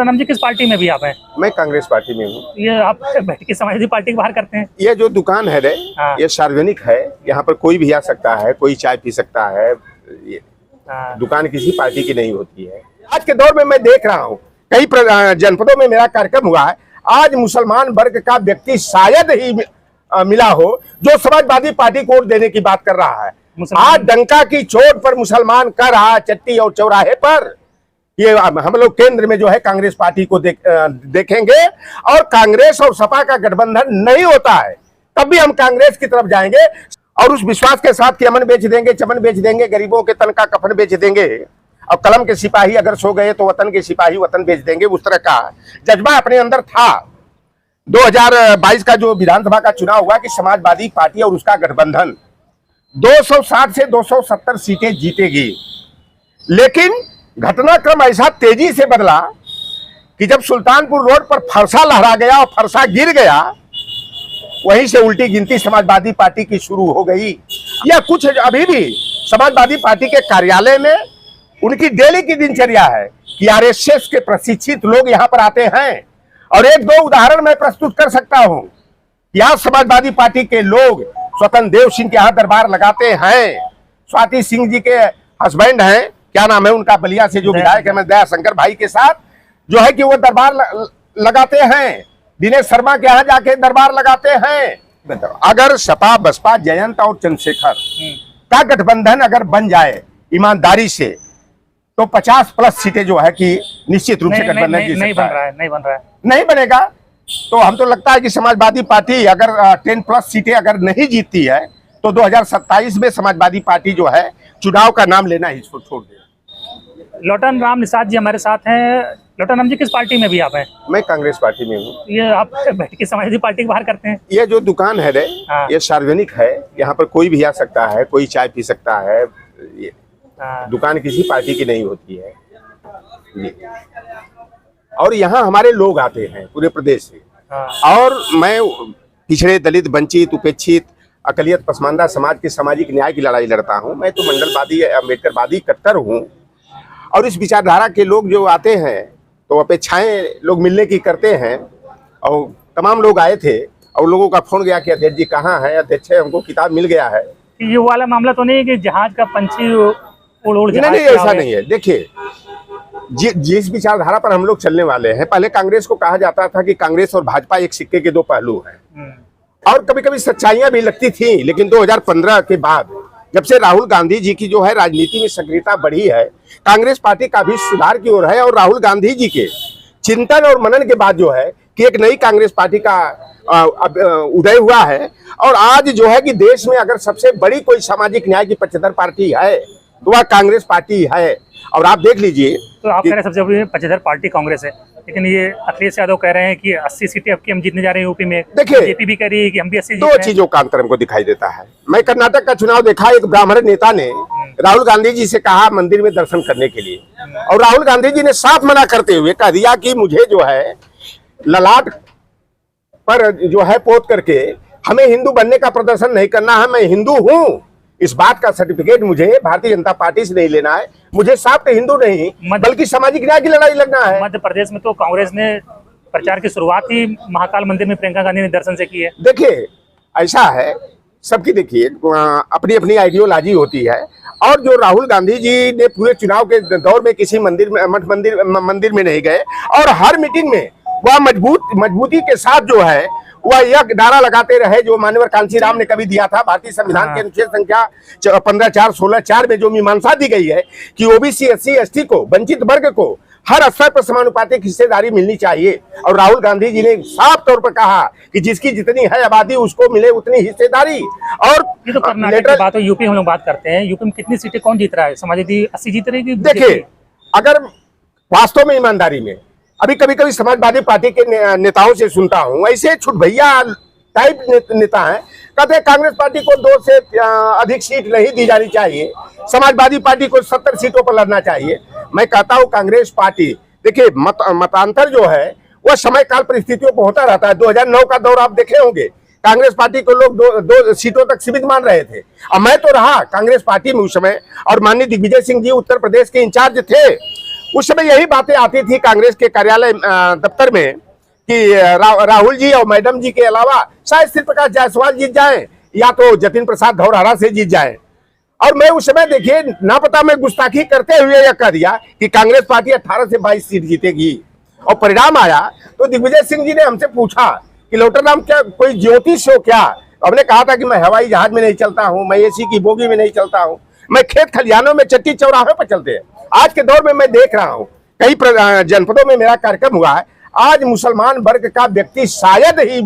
लॉटन राम जी किस पार्टी में भी आप हैं? मैं कांग्रेस पार्टी में हूँ। ये आप बैठ के समाजवादी पार्टी के बाहर करते हैं? ये जो दुकान है रे, ये सार्वजनिक है, यहाँ पर कोई भी आ सकता है, कोई चाय पी सकता है। ये दुकान किसी पार्टी की नहीं होती है। आज के दौर में मैं देख रहा हूँ कई जनपदों में मेरा कार्यक्रम हुआ है, आज मुसलमान वर्ग का व्यक्ति शायद ही मिला हो जो समाजवादी पार्टी को वोट देने की बात कर रहा है। आज डंका की चोट पर मुसलमान कर रहा है चट्टी और चौराहे पर। ये हम लोग केंद्र में जो है कांग्रेस पार्टी को देखेंगे और कांग्रेस और सपा का गठबंधन नहीं होता है तब भी हम कांग्रेस की तरफ जाएंगे और उस विश्वास के साथ कि अमन बेच देंगे, चमन बेच देंगे, गरीबों के तन का कफन बेच देंगे और कलम के सिपाही अगर सो गए तो वतन के सिपाही वतन बेच देंगे। उस तरह का जज्बा अपने अंदर था। 2022 का जो विधानसभा का चुनाव हुआ कि समाजवादी पार्टी और उसका गठबंधन 260 से 270 सीटें जीतेगी, लेकिन घटनाक्रम ऐसा तेजी से बदला कि जब सुल्तानपुर रोड पर फरसा लहरा गया और फरसा गिर गया, वहीं से उल्टी गिनती समाजवादी पार्टी की शुरू हो गई। या कुछ अभी भी समाजवादी पार्टी के कार्यालय में उनकी डेली की दिनचर्या है कि आरएसएस के प्रशिक्षित लोग यहां पर आते हैं। और एक दो उदाहरण मैं प्रस्तुत कर सकता हूं कि आज समाजवादी पार्टी के लोग स्वतंत्र देव सिंह के यहाँ दरबार लगाते हैं। स्वाति सिंह जी के हस्बैंड हैं, क्या नाम है उनका, बलिया से जो विधायक है, दया शंकर भाई के साथ जो है कि वो दरबार लगाते हैं। दिनेश शर्मा के यहाँ जाके दरबार लगाते हैं। अगर सपा बसपा जयंत और चंद्रशेखर का गठबंधन अगर बन जाए ईमानदारी से तो 50+ सीटें जो है कि निश्चित रूप से गठबंधन नहीं बनेगा। तो हम तो लगता है कि समाजवादी पार्टी अगर 10+ सीटें अगर नहीं जीतती है तो 2027 में समाजवादी पार्टी जो है चुनाव का नाम लेना ही छोड़ देगा। लॉटन राम निषाद जी हमारे साथ हैं। लॉटन राम जी किस पार्टी में भी आप हैं? मैं कांग्रेस पार्टी में हूँ। ये आप बैठ के समाजवादी पार्टी के बाहर करते हैं? ये जो दुकान है रे, ये सार्वजनिक है, यहाँ पर कोई भी आ सकता है, कोई चाय पी सकता है। ये दुकान किसी पार्टी की नहीं होती है। और यहाँ हमारे लोग आते हैं पूरे प्रदेश से। और मैं पिछड़े, दलित, वंचित, उपेक्षित, अकलियत पसमानदा समाज के सामाजिक न्याय की लड़ाई लड़ता हूँ। मैं तो मंडलवादी, अम्बेडकरवादी कट्टर हूँ। और इस विचारधारा के लोग जो आते हैं तो अपेक्षाएं लोग मिलने की करते हैं। और तमाम लोग आए थे और लोगों का फोन गया कि अध्यक्ष जी कहाँ हैं? अध्यक्ष हमको किताब मिल गया है। ये वाला मामला तो नहीं है कि जहाज का पंछी उड़ नहीं, ऐसा नहीं है। देखिए, जिस विचारधारा पर हम लोग चलने वाले हैं, पहले कांग्रेस को कहा जाता था कि कांग्रेस और भाजपा एक सिक्के के दो पहलू हैं और कभी कभी सच्चाइयां भी लगती थी। लेकिन 2015 के बाद जब से राहुल गांधी जी की जो है राजनीति में सक्रियता बढ़ी है, कांग्रेस पार्टी का भी सुधार की ओर है। और राहुल गांधी जी के चिंतन और मनन के बाद जो है कि एक नई कांग्रेस पार्टी का उदय हुआ है। और आज जो है कि देश में अगर सबसे बड़ी कोई सामाजिक न्याय की पक्षधर पार्टी है तो वह कांग्रेस पार्टी है। और आप देख लीजिए, तो आप कह रहे हैं सबसे बड़ी पक्षधर पार्टी कांग्रेस है, लेकिन ये अखिलेश यादव कह रहे हैं कि 80 सीटें अब की हम जीतने जा रहे हैं यूपी में। देखिए, बीजेपी भी कह रही है कि हम भी 80 दो चीजों का अंतर हमको दिखाई देता है। मैं कर्नाटक का चुनाव देखा, एक ब्राह्मण नेता ने राहुल गांधी जी से कहा मंदिर में दर्शन करने के लिए, और राहुल गांधी जी ने साफ मना करते हुए कह दिया कि मुझे जो है ललाट पर जो है पोत करके हमें हिंदू बनने का प्रदर्शन नहीं करना है। मैं हिंदू हूँ, इस बात का सर्टिफिकेट मुझे भारतीय जनता पार्टी से नहीं लेना है। मुझे साफ हिंदू नहीं बल्कि सामाजिक न्याय की लड़ाई लड़ना है। मध्य प्रदेश में तो कांग्रेस ने प्रचार की शुरुआत ही महाकाल मंदिर में प्रियंका गांधी ने दर्शन से की है। देखिए, ऐसा है सबकी, देखिए अपनी अपनी आइडियोलॉजी होती है। और जो राहुल गांधी जी ने पूरे चुनाव के दौर में किसी मंदिर में, मठ मंदिर में नहीं गए और हर मीटिंग में वह मजबूती के साथ जो है वह यह नारा लगाते रहे जो माननीय कांशीराम ने कभी दिया था। भारतीय संविधान के अनुच्छेद संख्या 15(4)(16)(4) में जो मीमांसा दी गई है कि ओबीसी, SC, ST को, वंचित वर्ग को हर स्तर पर समानुपातिक हिस्सेदारी मिलनी चाहिए। और राहुल गांधी जी ने साफ तौर पर कहा कि जिसकी जितनी है आबादी उसको मिले उतनी हिस्सेदारी। और ये तो कर्नाटक की बात है, यूपी हम लोग बात करते हैं। यूपी में कितनी सीटें कौन जीत रहा है? समाजवादी 80 जीत रही है। देखिए, अगर वास्तव में ईमानदारी में अभी कभी कभी समाजवादी पार्टी के नेताओं से सुनता हूं, ऐसे छुट भैया टाइप नेता हैं, कहते हैं कांग्रेस पार्टी को 2 से अधिक सीट नहीं दी जानी चाहिए, समाजवादी पार्टी को 70 सीटों पर लड़ना चाहिए। मैं कहता हूं कांग्रेस पार्टी, देखिए मतांतर जो है वह समय काल परिस्थितियों पर होता रहता है। 2009 का दौर आप देखे होंगे, कांग्रेस पार्टी को लोग दो सीटों तक सीमित मान रहे थे। अब मैं तो रहा कांग्रेस पार्टी में उस समय, और माननीय दिग्विजय सिंह जी उत्तर प्रदेश के इंचार्ज थे। उस समय यही बातें आती थी कांग्रेस के कार्यालय दफ्तर में कि राहुल जी और मैडम जी के अलावा शायद श्री प्रकाश जायसवाल जीत जाएं या तो जतिन प्रसाद धौरहरा से जीत जाएं। और मैं उस समय देखिए ना पता मैं गुस्ताखी करते हुए यह कह दिया कि कांग्रेस पार्टी 18 से 22 सीट जीतेगी। और परिणाम आया तो दिग्विजय सिंह जी ने हमसे पूछा कि लोटरराम क्या कोई ज्योतिष हो क्या? हमने कहा था कि मैं हवाई जहाज में नहीं चलता हूं, मैं एसी की बोगी में नहीं चलता हूं, मैं खेत खलिहानों में चट्टी चौराहे पर चलते हैं। आज के दौर में मैं देख रहा हूं कई जनपदों में मेरा कार्यक्रम हुआ है, आज मुसलमान वर्ग का व्यक्ति शायद ही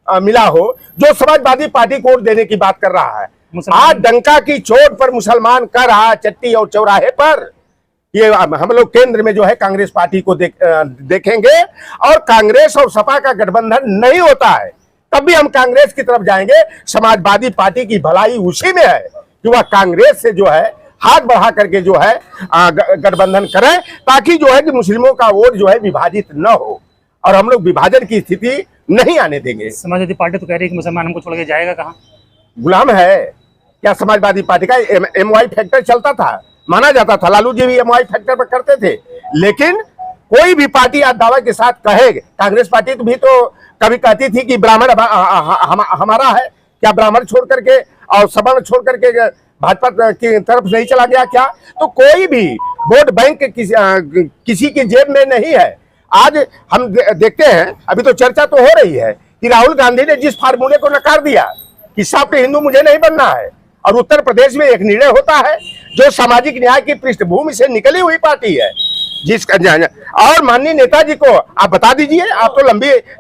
मिला हो जो समाजवादी पार्टी को वोट देने की बात कर रहा है। आज डंका की चोट पर मुसलमान कर रहा चट्टी और चौराहे पर। ये हम लोग केंद्र में जो है कांग्रेस पार्टी को देखेंगे और कांग्रेस और सपा का गठबंधन नहीं होता है तब भी हम कांग्रेस की तरफ जाएंगे। समाजवादी पार्टी की भलाई उसी में है कि वह कांग्रेस से जो है हाथ बढ़ा करके जो है गठबंधन करें ताकि जो है कि मुस्लिमों का वोट जो है विभाजित न हो और हम लोग विभाजन की स्थिति नहीं आने देंगे। समाजवादी पार्टी तो कह रही है कि मुसलमान हमको छोड़ के जाएगा कहाँ? गुलाम है क्या समाजवादी पार्टी का? एमवाई फैक्टर चलता था, माना जाता था, लालू जी भी एमवाई फैक्टर पर करते थे। लेकिन कोई भी पार्टी आज दावा के साथ कहे, कांग्रेस पार्टी तो भी तो कभी कहती थी कि ब्राह्मण हमारा है, क्या ब्राह्मण छोड़ करके और सवर्ण छोड़ करके भाजपा की तरफ नहीं चला गया क्या? तो कोई भी वोट बैंक किसी की जेब में नहीं है। आज हम देखते हैं, अभी तो चर्चा तो हो रही है कि राहुल गांधी ने जिस फार्मूले को नकार दिया कि साफ हिंदू मुझे नहीं बनना है, और उत्तर प्रदेश में एक निर्णय होता है जो सामाजिक न्याय की पृष्ठभूमि से निकली हुई पार्टी है जिसका, और माननीय नेताजी को आप बता दीजिए, आप तो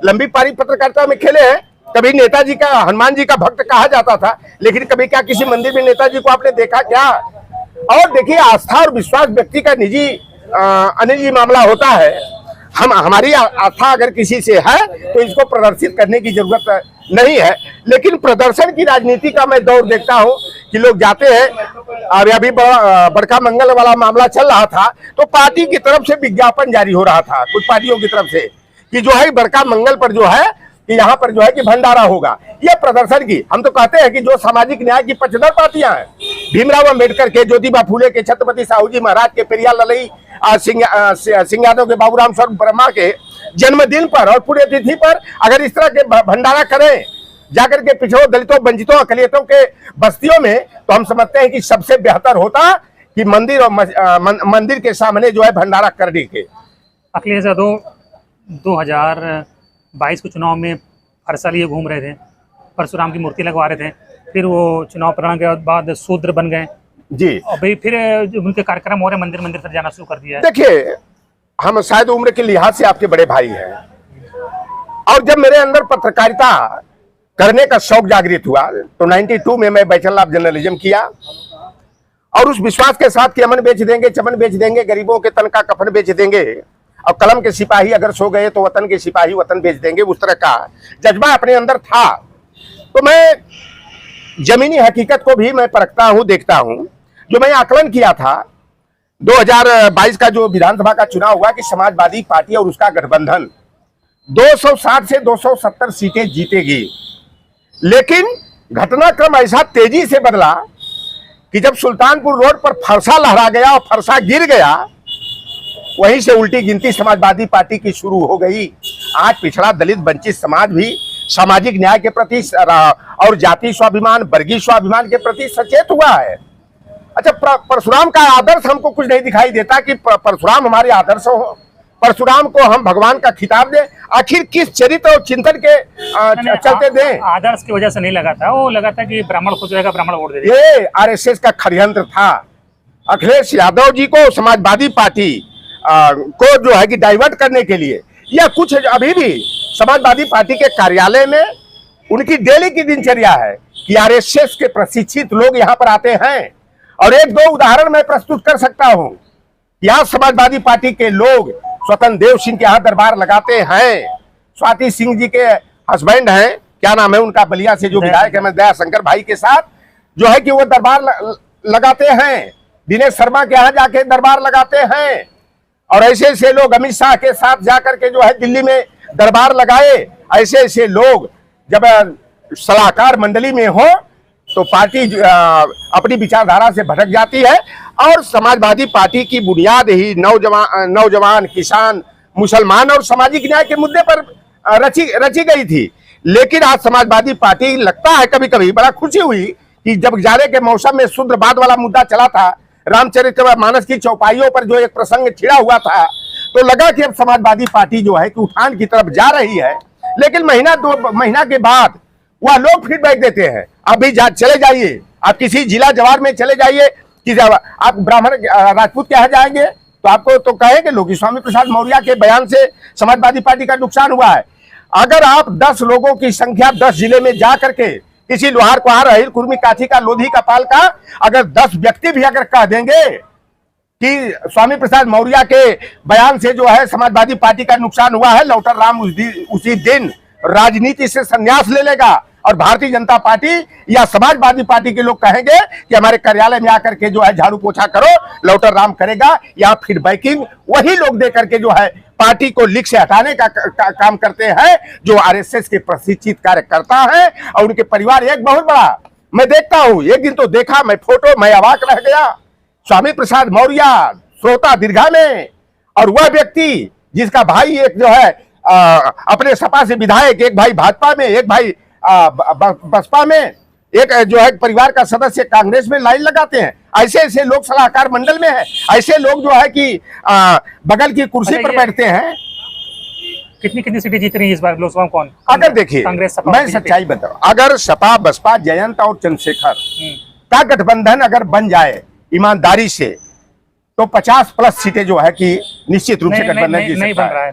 लंबी पारी पत्रकारिता में खेले हैं, कभी नेताजी का हनुमान जी का भक्त कहा जाता था, लेकिन कभी क्या किसी मंदिर में नेताजी को आपने देखा क्या? और देखिए आस्था और विश्वास व्यक्ति का निजी अनिल जी मामला होता है। हमारी आस्था अगर किसी से है तो इसको प्रदर्शित करने की जरूरत नहीं है, लेकिन प्रदर्शन की राजनीति का मैं दौर देखता हूं कि लोग जाते हैं। और अभी बड़का मंगल वाला मामला चल रहा था तो पार्टी की तरफ से विज्ञापन जारी हो रहा था कुछ पार्टियों की तरफ से कि जो है बड़का मंगल पर जो है कि यहाँ पर जो है कि भंडारा होगा। यह प्रदर्शन की हम तो कहते हैं कि जो सामाजिक न्याय की पक्षधर पार्टियां हैं, भीमराव अंबेडकर के, ज्योतिबा फूले के, छत्रपति साहू जी महाराज के, पेरियार ललई सिंह यादव के, बाबूराम स्वरूप वर्मा के जन्मदिन पर और पुण्यतिथि पर अगर इस तरह के भंडारा करें जाकर के पिछड़ों, दलितों, वंचितों, अकलियतों के बस्तियों में, तो हम समझते हैं कि सबसे बेहतर होता कि मंदिर और मंदिर के सामने जो है भंडारा करने के। अखिलेश यादव 2022 के चुनाव में हर साल ये घूम रहे थे, परशुराम की मूर्ति लगवा रहे थे, फिर वो चुनाव परिणाम के बाद शूद्र बन गए जी, और भाई फिर उनके कार्यक्रम हो रहे, मंदिर मंदिर तक जाना शुरू कर दिया है। देखिए हम शायद उम्र के लिहाज से आपके बड़े भाई हैं, और जब मेरे अंदर पत्रकारिता करने का शौक जागृत हुआ तो 92 में मैं बैचलर ऑफ जर्नलिज्म किया, और उस विश्वास के साथ कि अमन बेच देंगे, चमन बेच देंगे, गरीबों के तन का कफन बेच देंगे, और कलम के सिपाही अगर सो गए तो वतन के सिपाही वतन बेच देंगे, उस तरह का जज्बा अपने अंदर था। तो मैं जमीनी हकीकत को भी मैं परखता हूं, देखता हूं। जो मैं आकलन किया था 2022 का जो विधानसभा का चुनाव हुआ कि समाजवादी पार्टी और उसका गठबंधन 260 से 270 सीटें जीतेगी, लेकिन घटनाक्रम ऐसा तेजी से बदला कि जब सुल्तानपुर रोड पर फरसा लहरा गया और फरसा गिर गया, वहीं से उल्टी गिनती समाजवादी पार्टी की शुरू हो गई। आज पिछड़ा, दलित, वंचित समाज भी सामाजिक न्याय के प्रति और जाति स्वाभिमान, वर्गीय स्वाभिमान के प्रति सचेत हुआ है। अच्छा, परशुराम का आदर्श हमको कुछ नहीं दिखाई देता कि परशुराम हमारे आदर्श हो, परशुराम को हम भगवान का खिताब दें। आखिर किस चरित्र और चिंतन के चलते दें? आदर्श की वजह से नहीं लगा था, वो लगा था कि ब्राह्मण खुश रहेगा, ब्राह्मण वोट दे देगा। ये आरएसएस का षड्यंत्र था। अखिलेश यादव जी को समाजवादी पार्टी को जो है कि डाइवर्ट करने के लिए, या कुछ अभी भी समाजवादी पार्टी के कार्यालय में उनकी डेली की दिनचर्या है कि आरएसएस के प्रशिक्षित लोग यहाँ पर आते हैं। और एक दो उदाहरण मैं प्रस्तुत कर सकता हूँ। यहाँ समाजवादी पार्टी के लोग स्वतंत्र देव सिंह के यहाँ दरबार लगाते हैं, स्वाति सिंह जी के हस्बैंड हैं, क्या नाम है उनका, बलिया से जो विधायक है, दया शंकर भाई के साथ जो है कि वो दरबार लगाते हैं। दिनेश शर्मा के यहाँ जाके दरबार लगाते हैं। और ऐसे ऐसे लोग अमित शाह के साथ जाकर के जो है दिल्ली में दरबार लगाए। ऐसे ऐसे लोग जब सलाहकार मंडली में हो तो पार्टी अपनी विचारधारा से भटक जाती है। और समाजवादी पार्टी की बुनियाद ही नौजवान, किसान, मुसलमान और सामाजिक न्याय के मुद्दे पर रची गई थी। लेकिन आज समाजवादी पार्टी, लगता है कभी कभी बड़ा खुशी हुई कि जब जाड़े के मौसम में शूद्रवाद वाला मुद्दा चला था, रामचरितमानस की चौपाइयों पर जो एक प्रसंग छिड़ा हुआ था, तो लगा कि अब समाजवादी पार्टी जो है कि उठान की तरफ जा रही है। लेकिन महीना 2 महीना के बाद वह लोग फीडबैक देते हैं। आप भी चले जाइए, आप किसी जिला जवार में चले जाइए कि आप ब्राह्मण राजपूत के यहाँ जाएंगे तो आपको तो कहेंगे लोग स्वामी प्रसाद मौर्य के बयान से समाजवादी पार्टी का नुकसान हुआ है। अगर आप 10 लोगों की संख्या 10 जिले में जा करके किसी लोहार कुहार, अहिर, कुर्मी, काठी का, लोधी का, पाल का अगर 10 व्यक्ति भी अगर कह देंगे कि स्वामी प्रसाद मौर्य के बयान से जो है समाजवादी पार्टी का नुकसान हुआ है, लौटर राम उसी दिन राजनीति से संन्यास ले लेगा और भारतीय जनता पार्टी या समाजवादी पार्टी के लोग कहेंगे कि हमारे कार्यालय में आकर के जो है झाड़ू पोछा करो, लौटर राम करेगा, या फिर बैकिंग वही लोग दे करके जो है पार्टी को लीक से हटाने का काम करते हैं, जो आरएसएस के प्रशिक्षित कार्यकर्ता है और उनके परिवार। एक बहुत बड़ा मैं देखता हूं, एक दिन तो देखा मैं फोटो, मैं अवाक रह गया। स्वामी प्रसाद मौर्य श्रोता दीर्घा में, और वह व्यक्ति जिसका भाई एक जो है अपने सपा से विधायक, एक भाई भाजपा में, एक भाई बसपा में, एक जो है परिवार का सदस्य कांग्रेस में लाइन लगाते हैं। ऐसे ऐसे लोग सलाहकार मंडल में हैं, ऐसे लोग जो है कि बगल की कुर्सी पर बैठते हैं। कितनी सीटें जीत रही है इस बार लोकसभा में? कौन? अगर देखिए, मैं सच्चाई बताऊं, अगर सपा, बसपा, जयंत और चंद्रशेखर का गठबंधन अगर बन जाए ईमानदारी से, तो 50+ सीटें जो है कि निश्चित रूप से गठबंधन जीत सकता है।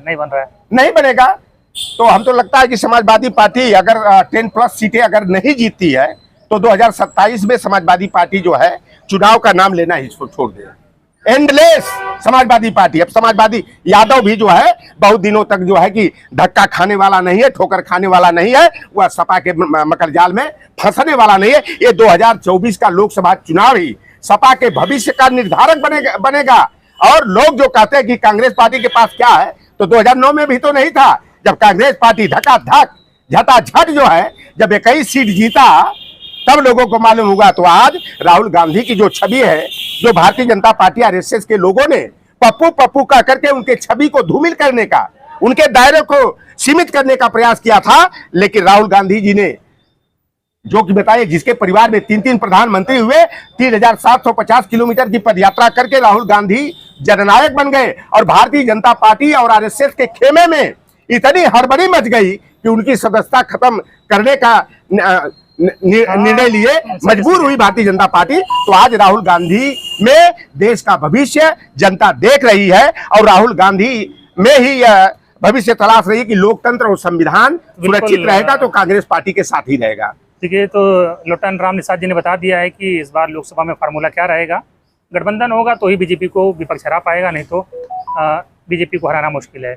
नहीं बनेगा तो हम तो लगता है कि समाजवादी पार्टी अगर 10+ सीटें अगर नहीं जीतती है तो 2027 में समाजवादी पार्टी जो है चुनाव का नाम लेना ही छोड़ दे। Endless Samajwadi party. अब समाजवादी यादव भी जो है बहुत दिनों तक जो है कि धक्का खाने वाला नहीं है, ठोकर खाने वाला नहीं है, वह सपा के मकरजाल में फंसने वाला नहीं है। ये 2024 का लोकसभा चुनाव ही सपा के भविष्य का निर्धारक बनेगा। और लोग जो कहते हैं कि कांग्रेस पार्टी के पास क्या है, तो 2009 में भी तो नहीं था, जब कांग्रेस पार्टी धकाधक झटाझट जो है जब 21 सीट जीता, तब लोगों को मालूम होगा। तो आज राहुल गांधी की जो छवि है, जो भारतीय जनता पार्टी आरएसएस के लोगों ने पप्पू पप्पू कह करके उनके छवि को धूमिल करने का, उनके दायरे को सीमित करने का प्रयास किया था, लेकिन राहुल गांधी जी ने जो कि बताइए, जिसके परिवार में 3 प्रधानमंत्री हुए, 3750 किलोमीटर की पदयात्रा करके राहुल गांधी जननायक बन गए। और भारतीय जनता पार्टी और आरएसएस के खेमे में इतनी हड़बड़ी मच गई कि उनकी सदस्यता खत्म करने का निर्णय लिए मजबूर हुई भारतीय जनता पार्टी। तो आज राहुल गांधी में देश का भविष्य जनता देख रही है, और राहुल गांधी में ही भविष्य तलाश रही है कि लोकतंत्र और संविधान सुरक्षित रहेगा तो कांग्रेस पार्टी के साथ ही रहेगा। ठीक है, तो लोटन राम निषाद जी ने बता दिया है कि इस बार लोकसभा में फार्मूला क्या रहेगा। गठबंधन होगा तो ही बीजेपी को विपक्ष हरा पाएगा, नहीं तो बीजेपी को हराना मुश्किल है।